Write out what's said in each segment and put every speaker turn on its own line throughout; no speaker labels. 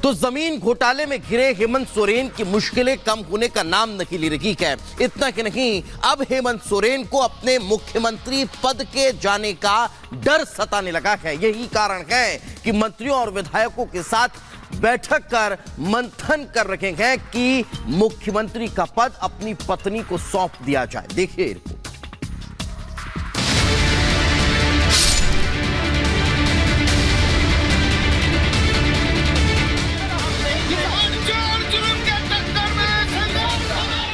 तो जमीन घोटाले में घिरे हेमंत सोरेन की मुश्किलें कम होने का नाम नहीं ले रही है। इतना कि नहीं, अब हेमंत सोरेन को अपने मुख्यमंत्री पद के जाने का डर सताने लगा है। यही कारण है कि मंत्रियों और विधायकों के साथ बैठक कर मंथन कर रहे हैं कि मुख्यमंत्री का पद अपनी पत्नी को सौंप दिया जाए। देखिए रिपोर्ट।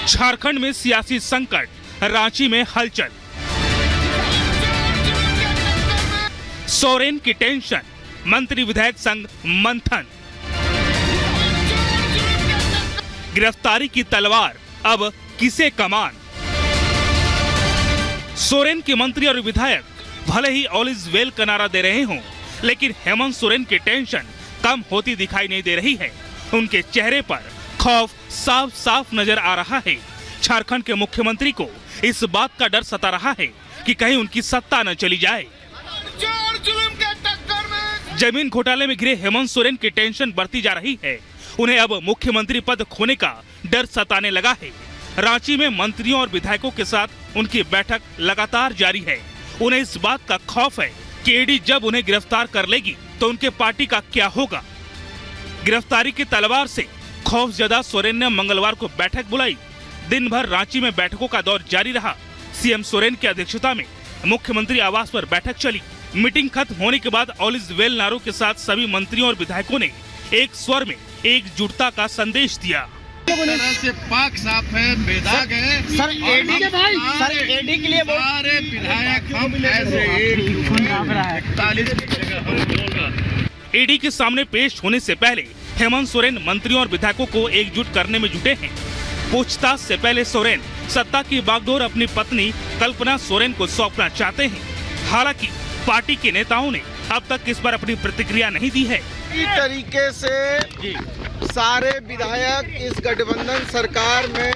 झारखंड में सियासी संकट, रांची में हलचल। सोरेन की टेंशन, मंत्री विधायक संग मंथन। गिरफ्तारी की तलवार, अब किसे कमान। सोरेन के मंत्री और विधायक भले ही ऑल इज वेल का नारा दे रहे हों, लेकिन हेमंत सोरेन की टेंशन कम होती दिखाई नहीं दे रही है। उनके चेहरे पर खौफ साफ साफ नजर आ रहा है। झारखंड के मुख्यमंत्री को इस बात का डर सता रहा है कि कहीं उनकी सत्ता न चली जाए। जमीन घोटाले में घिरे हेमंत सोरेन की टेंशन बढ़ती जा रही है। उन्हें अब मुख्यमंत्री पद खोने का डर सताने लगा है। रांची में मंत्रियों और विधायकों के साथ उनकी बैठक लगातार जारी है। उन्हें इस बात का खौफ है कि ईडी जब उन्हें गिरफ्तार कर लेगी तो उनके पार्टी का क्या होगा। गिरफ्तारी की तलवार से खौफजदा सोरेन ने मंगलवार को बैठक बुलाई। दिन भर रांची में बैठकों का दौर जारी रहा। सीएम सोरेन की अध्यक्षता में मुख्यमंत्री आवास पर बैठक चली। मीटिंग खत्म होने के बाद ऑल इज वेल नारों के साथ सभी मंत्रियों और विधायकों ने एक स्वर में एकजुटता का संदेश दिया।
से पाक साफ है, बेदाग है।
सर एडी के भाई, सर एडी के लिए
सारे विधायक हम ऐसे एक 41 की जगह हम बोल।
ईडी के सामने पेश होने से पहले हेमंत सोरेन मंत्रियों और विधायकों को एकजुट करने में जुटे हैं। पूछताछ से पहले सोरेन सत्ता की बागडोर अपनी पत्नी कल्पना सोरेन को सौंपना चाहते हैं। हालांकि पार्टी के नेताओं ने अब तक इस पर अपनी प्रतिक्रिया नहीं दी है।
इस तरीके से सारे विधायक इस गठबंधन सरकार में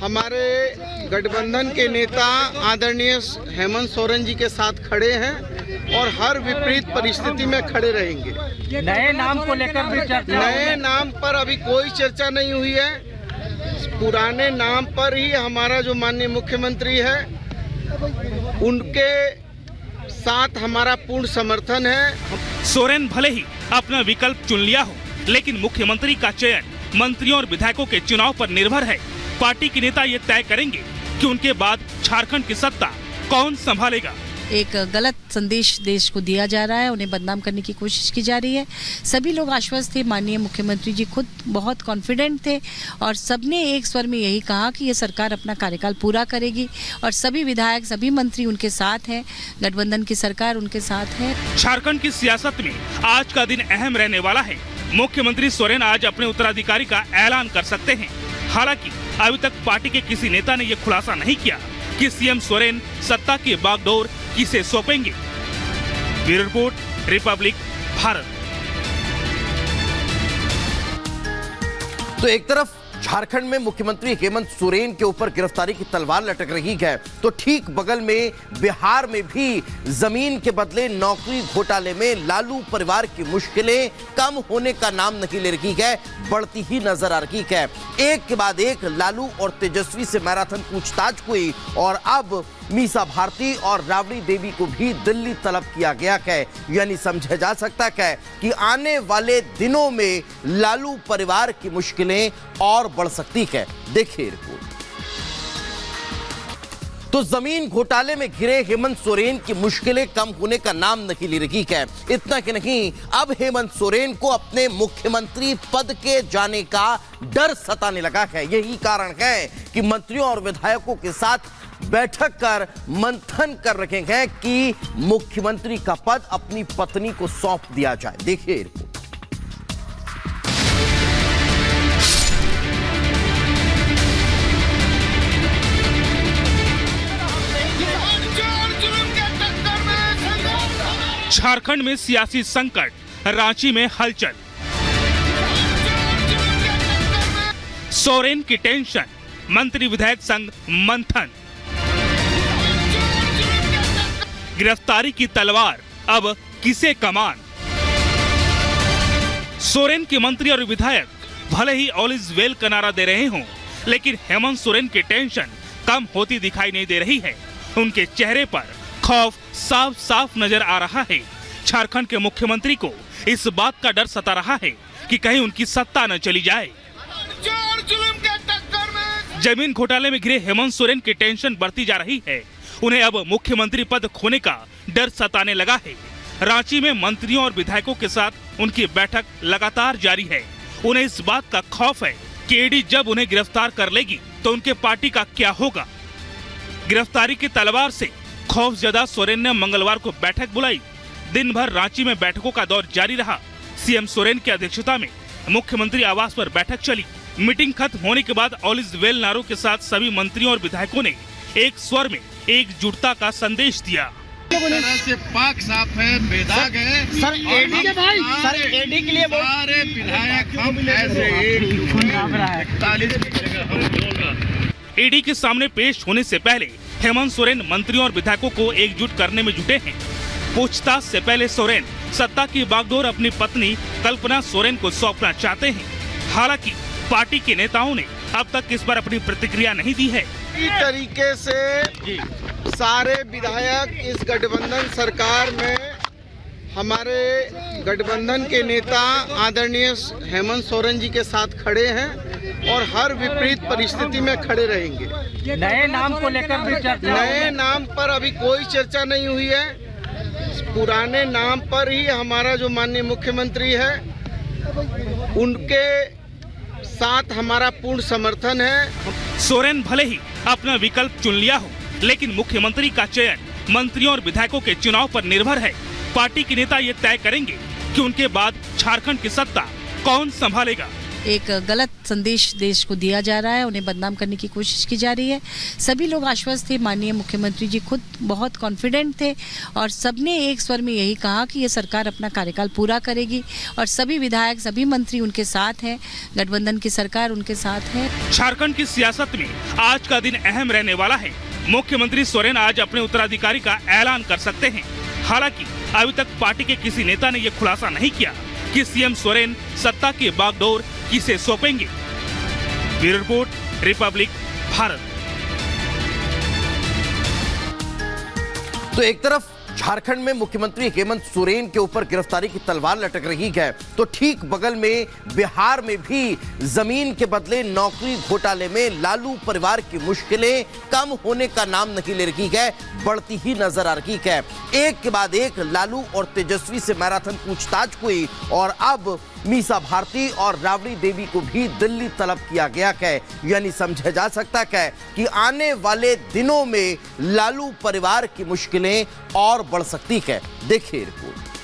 हमारे गठबंधन के नेता आदरणीय हेमंत सोरेन जी के साथ खड़े हैं और हर विपरीत परिस्थिति में खड़े रहेंगे।
नए नाम को लेकर भी चर्चा,
नए नाम पर अभी कोई चर्चा नहीं हुई है। पुराने नाम पर ही हमारा जो माननीय मुख्यमंत्री है उनके साथ हमारा पूर्ण समर्थन है।
सोरेन भले ही अपना विकल्प चुन लिया हो, लेकिन मुख्यमंत्री का चयन मंत्रियों और विधायकों के चुनाव पर निर्भर है। पार्टी के नेता ये तय करेंगे कि उनके बाद झारखंड की सत्ता कौन संभालेगा।
एक गलत संदेश देश को दिया जा रहा है, उन्हें बदनाम करने की कोशिश की जा रही है। सभी लोग आश्वस्त थे, माननीय मुख्यमंत्री जी खुद बहुत कॉन्फिडेंट थे और सबने एक स्वर में यही कहा कि ये सरकार अपना कार्यकाल पूरा करेगी और सभी विधायक, सभी मंत्री उनके साथ हैं। गठबंधन की सरकार उनके साथ है।
झारखंड की सियासत में आज का दिन अहम रहने वाला है। मुख्यमंत्री सोरेन आज अपने उत्तराधिकारी का ऐलान कर सकते हैं। हालांकि अभी तक पार्टी के किसी नेता ने यह खुलासा नहीं किया कि सीएम सोरेन सत्ता की बागडोर किसे सौंपेंगे। Bureau report, Republic Bharat.
तो एक तरफ झारखंड में मुख्यमंत्री हेमंत सोरेन के ऊपर गिरफ्तारी की तलवार लटक रही है, तो ठीक बगल में बिहार में भी जमीन के बदले नौकरी घोटाले में लालू परिवार की मुश्किलें कम होने का नाम नहीं ले रही है, बढ़ती ही नजर आ रही है। एक के बाद एक लालू और तेजस्वी से मैराथन पूछताछ हुई और अब मीसा भारती और राबड़ी देवी को भी दिल्ली तलब किया गया है। यानी समझा जा सकता है कि आने वाले दिनों में लालू परिवार की मुश्किलें और बढ़ सकती है। देखिए रिपोर्ट। तो जमीन घोटाले में घिरे हेमंत सोरेन की मुश्किलें कम होने का नाम नहीं ले रही है। इतना कि नहीं, अब हेमंत सोरेन को अपने मुख्यमंत्री पद के जाने का डर सताने लगा है। यही कारण है कि मंत्रियों और विधायकों के साथ बैठक कर मंथन कर रहे हैं कि मुख्यमंत्री का पद अपनी पत्नी को सौंप दिया जाए। देखिए रिपोर्ट।
झारखंड में सियासी संकट, रांची में हलचल। सोरेन की टेंशन, मंत्री विधायक संग मंथन। गिरफ्तारी की तलवार, अब किसे कमान। सोरेन के मंत्री और विधायक भले ही ऑल इज वेल का नारा दे रहे हों, लेकिन हेमंत सोरेन की टेंशन कम होती दिखाई नहीं दे रही है। उनके चेहरे पर खौफ साफ साफ नजर आ रहा है। झारखंड के मुख्यमंत्री को इस बात का डर सता रहा है कि कहीं उनकी सत्ता न चली जाए। जमीन घोटाले में घिरे हेमंत सोरेन की टेंशन बढ़ती जा रही है। उन्हें अब मुख्यमंत्री पद खोने का डर सताने लगा है। रांची में मंत्रियों और विधायकों के साथ उनकी बैठक लगातार जारी है। उन्हें इस बात का खौफ है कि ईडी जब उन्हें गिरफ्तार कर लेगी तो उनके पार्टी का क्या होगा। गिरफ्तारी की तलवार से खौफजदा सोरेन ने मंगलवार को बैठक बुलाई। दिन भर रांची में बैठकों का दौर जारी रहा। सीएम सोरेन की अध्यक्षता में मुख्यमंत्री आवास पर बैठक चली। मीटिंग खत्म होने के बाद ऑल इज वेल नारों के साथ सभी मंत्रियों और विधायकों ने एक स्वर में एकजुटता का संदेश दिया।
तरह से पाक साफ है, बेदाग है।
सर एडी के भाई, सर एडी के लिए
सारे विधायक हम ऐसे एक 41 की जगह हम बोल रहे।
ईडी के सामने पेश होने से पहले हेमंत सोरेन मंत्रियों और विधायकों को एकजुट करने में जुटे हैं। पूछताछ से पहले सोरेन सत्ता की बागडोर अपनी पत्नी कल्पना सोरेन को सौंपना चाहते हैं। हालांकि पार्टी के नेताओं ने अब तक इस पर अपनी प्रतिक्रिया नहीं दी है।
इस तरीके से सारे विधायक इस गठबंधन सरकार में हमारे गठबंधन के नेता आदरणीय हेमंत सोरेन जी के साथ खड़े हैं और हर विपरीत परिस्थिति में खड़े रहेंगे।
नए नाम को लेकर भी चर्चा,
नए नाम पर अभी कोई चर्चा नहीं हुई है। पुराने नाम पर ही हमारा जो माननीय मुख्यमंत्री है उनके साथ हमारा पूर्ण समर्थन है।
सोरेन भले ही अपना विकल्प चुन लिया हो, लेकिन मुख्यमंत्री का चयन मंत्रियों और विधायकों के चुनाव पर निर्भर है। पार्टी के नेता ये तय करेंगे कि उनके बाद झारखंड की सत्ता कौन संभालेगा।
एक गलत संदेश देश को दिया जा रहा है, उन्हें बदनाम करने की कोशिश की जा रही है। सभी लोग आश्वस्त थे, माननीय मुख्यमंत्री जी खुद बहुत कॉन्फिडेंट थे और सबने एक स्वर में यही कहा कि ये सरकार अपना कार्यकाल पूरा करेगी और सभी विधायक सभी मंत्री उनके साथ हैं, गठबंधन की सरकार उनके साथ है।
झारखंड की सियासत में आज का दिन अहम रहने वाला है। मुख्यमंत्री सोरेन आज अपने उत्तराधिकारी का ऐलान कर सकते हैं। हालांकि अभी तक पार्टी के किसी नेता ने यह खुलासा नहीं किया कि सीएम सोरेन सत्ता की बागडोर किसे सौंपेंगे। Bureau report, Republic Bharat.
तो एक तरफ झारखंड में मुख्यमंत्री हेमंत सोरेन के ऊपर गिरफ्तारी की तलवार लटक रही है, तो ठीक बगल में बिहार में भी जमीन के बदले नौकरी घोटाले में लालू परिवार की मुश्किलें कम होने का नाम नहीं ले रही है, बढ़ती ही नजर आ रही है। एक के बाद एक लालू और तेजस्वी से मैराथन पूछताछ हुई और अब मीसा भारती और राबड़ी देवी को भी दिल्ली तलब किया गया है। यानी समझा जा सकता है कि आने वाले दिनों में लालू परिवार की मुश्किलें और बढ़ सकती है। देखिए रिपोर्ट।